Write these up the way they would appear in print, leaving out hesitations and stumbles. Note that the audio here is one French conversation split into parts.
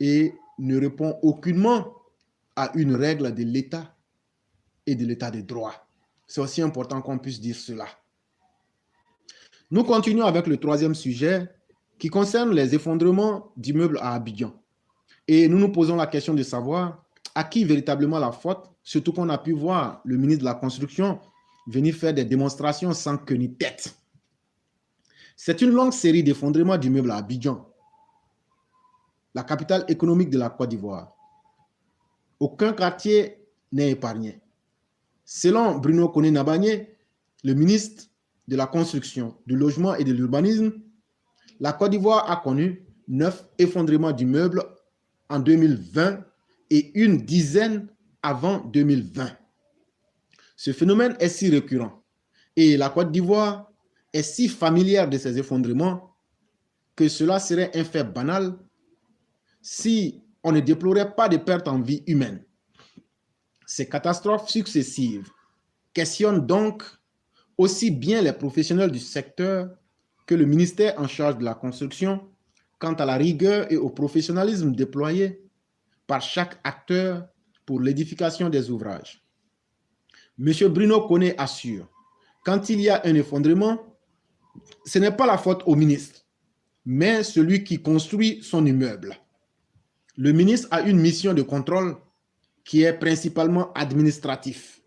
et ne répond aucunement à une règle de l'État et de l'État de droit. C'est aussi important qu'on puisse dire cela. Nous continuons avec le troisième sujet qui concerne les effondrements d'immeubles à Abidjan. Et nous nous posons la question de savoir à qui véritablement la faute, surtout qu'on a pu voir le ministre de la Construction venir faire des démonstrations sans queue ni tête. C'est une longue série d'effondrements d'immeubles à Abidjan, la capitale économique de la Côte d'Ivoire. Aucun quartier n'est épargné. Selon Bruno Koné-Nabagné, le ministre de la Construction, du Logement et de l'Urbanisme, la Côte d'Ivoire a connu 9 effondrements d'immeubles en 2020 et une dizaine avant 2020. Ce phénomène est si récurrent et la Côte d'Ivoire est si familière de ces effondrements que cela serait un fait banal si on ne déplorait pas de pertes en vie humaine. Ces catastrophes successives questionnent donc aussi bien les professionnels du secteur que le ministère en charge de la construction quant à la rigueur et au professionnalisme déployé par chaque acteur pour l'édification des ouvrages. M. Bruno Koné assure, quand il y a un effondrement, ce n'est pas la faute au ministre, mais celui qui construit son immeuble. Le ministre a une mission de contrôle qui est principalement administratif.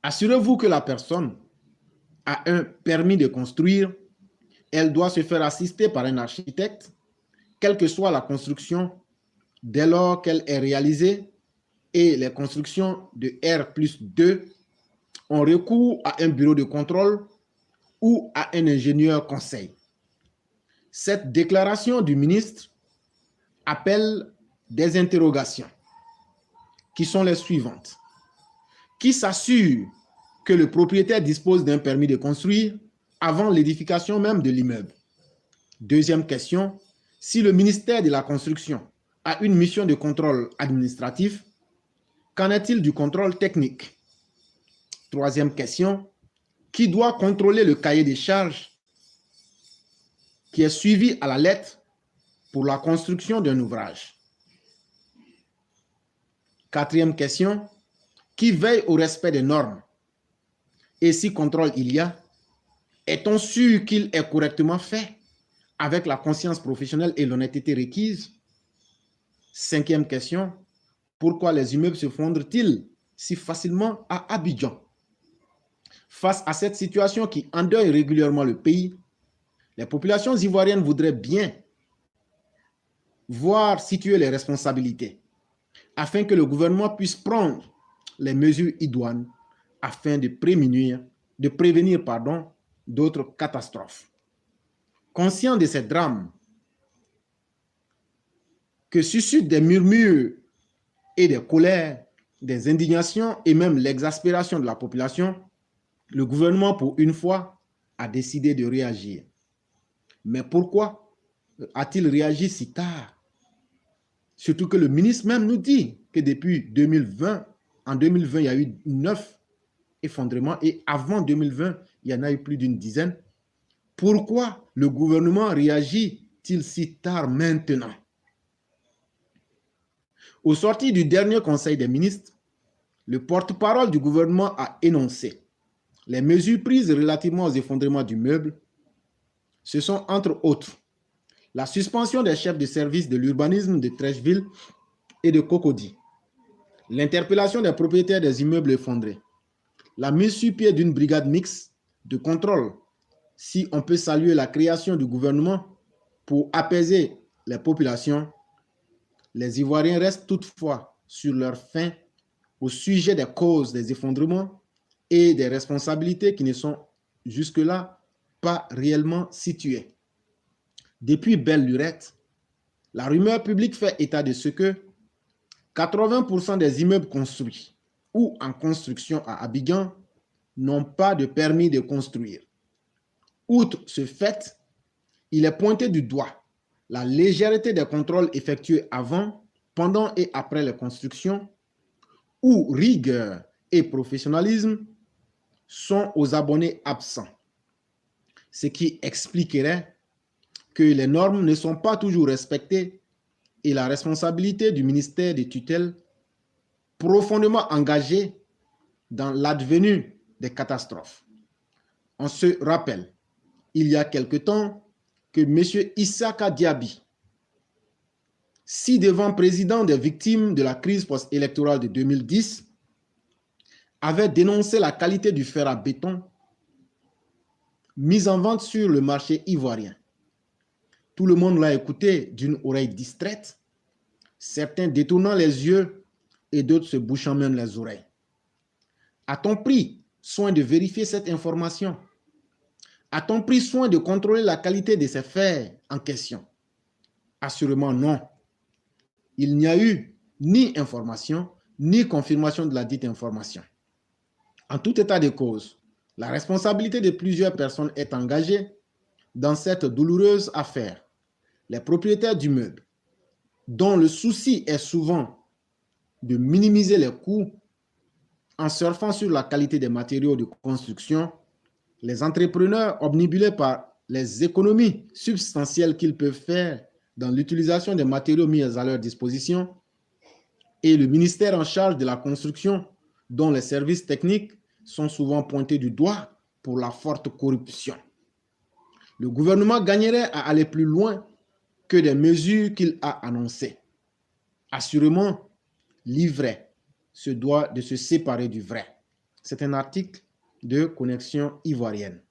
Assurez-vous que la personne a un permis de construire, elle doit se faire assister par un architecte, quelle que soit la construction, dès lors qu'elle est réalisée, et les constructions de R+2 ont recours à un bureau de contrôle ou à un ingénieur conseil. Cette déclaration du ministre appelle des interrogations qui sont les suivantes. Qui s'assure que le propriétaire dispose d'un permis de construire avant l'édification même de l'immeuble? Deuxième question, si le ministère de la Construction a une mission de contrôle administratif, qu'en est-il du contrôle technique? Troisième question, qui doit contrôler le cahier des charges qui est suivi à la lettre pour la construction d'un ouvrage? Quatrième question, qui veille au respect des normes? Et si contrôle il y a, est-on sûr qu'il est correctement fait avec la conscience professionnelle et l'honnêteté requise? Cinquième question, pourquoi les immeubles se fondrent-ils si facilement à Abidjan? Face à cette situation qui endeuille régulièrement le pays, les populations ivoiriennes voudraient bien voir situer les responsabilités afin que le gouvernement puisse prendre les mesures idoines afin de prévenir d'autres catastrophes. Conscient de ces drames que suscitent des murmures et des colères, des indignations et même l'exaspération de la population, le gouvernement, pour une fois, a décidé de réagir. Mais pourquoi a-t-il réagi si tard? Surtout que le ministre même nous dit que depuis 2020, en 2020, il y a eu 9 effondrements et avant 2020, il y en a eu plus d'une dizaine. Pourquoi le gouvernement réagit-il si tard maintenant? Au sortir du dernier Conseil des ministres, le porte-parole du gouvernement a énoncé les mesures prises relativement aux effondrements d'immeubles. Ce sont entre autres la suspension des chefs de service de l'urbanisme de Treichville et de Cocody, l'interpellation des propriétaires des immeubles effondrés, la mise sur pied d'une brigade mixte de contrôle, si on peut saluer la création du gouvernement pour apaiser les populations. Les Ivoiriens restent toutefois sur leur faim au sujet des causes des effondrements et des responsabilités qui ne sont jusque-là pas réellement situées. Depuis belle lurette, la rumeur publique fait état de ce que 80% des immeubles construits ou en construction à Abidjan n'ont pas de permis de construire. Outre ce fait, il est pointé du doigt la légèreté des contrôles effectués avant, pendant et après les constructions, où rigueur et professionnalisme sont aux abonnés absents, ce qui expliquerait que les normes ne sont pas toujours respectées et la responsabilité du ministère des tutelles profondément engagé dans l'advenue des catastrophes. On se rappelle, il y a quelque temps, que M. Issaka Diaby, ci-devant président des victimes de la crise post-électorale de 2010, avait dénoncé la qualité du fer à béton mis en vente sur le marché ivoirien. Tout le monde l'a écouté d'une oreille distraite, certains détournant les yeux et d'autres se bouchant même les oreilles. A-t-on pris soin de vérifier cette information? A-t-on pris soin de contrôler la qualité de ces fers en question? Assurément non. Il n'y a eu ni information, ni confirmation de la dite information. En tout état de cause, la responsabilité de plusieurs personnes est engagée dans cette douloureuse affaire. Les propriétaires d'immeubles, dont le souci est souvent de minimiser les coûts en surfant sur la qualité des matériaux de construction, les entrepreneurs obnubilés par les économies substantielles qu'ils peuvent faire dans l'utilisation des matériaux mis à leur disposition, et le ministère en charge de la construction, dont les services techniques sont souvent pointés du doigt pour la forte corruption. Le gouvernement gagnerait à aller plus loin que des mesures qu'il a annoncées. Assurément, l'ivraie se doit de se séparer du vrai. C'est un article de Connexion ivoirienne.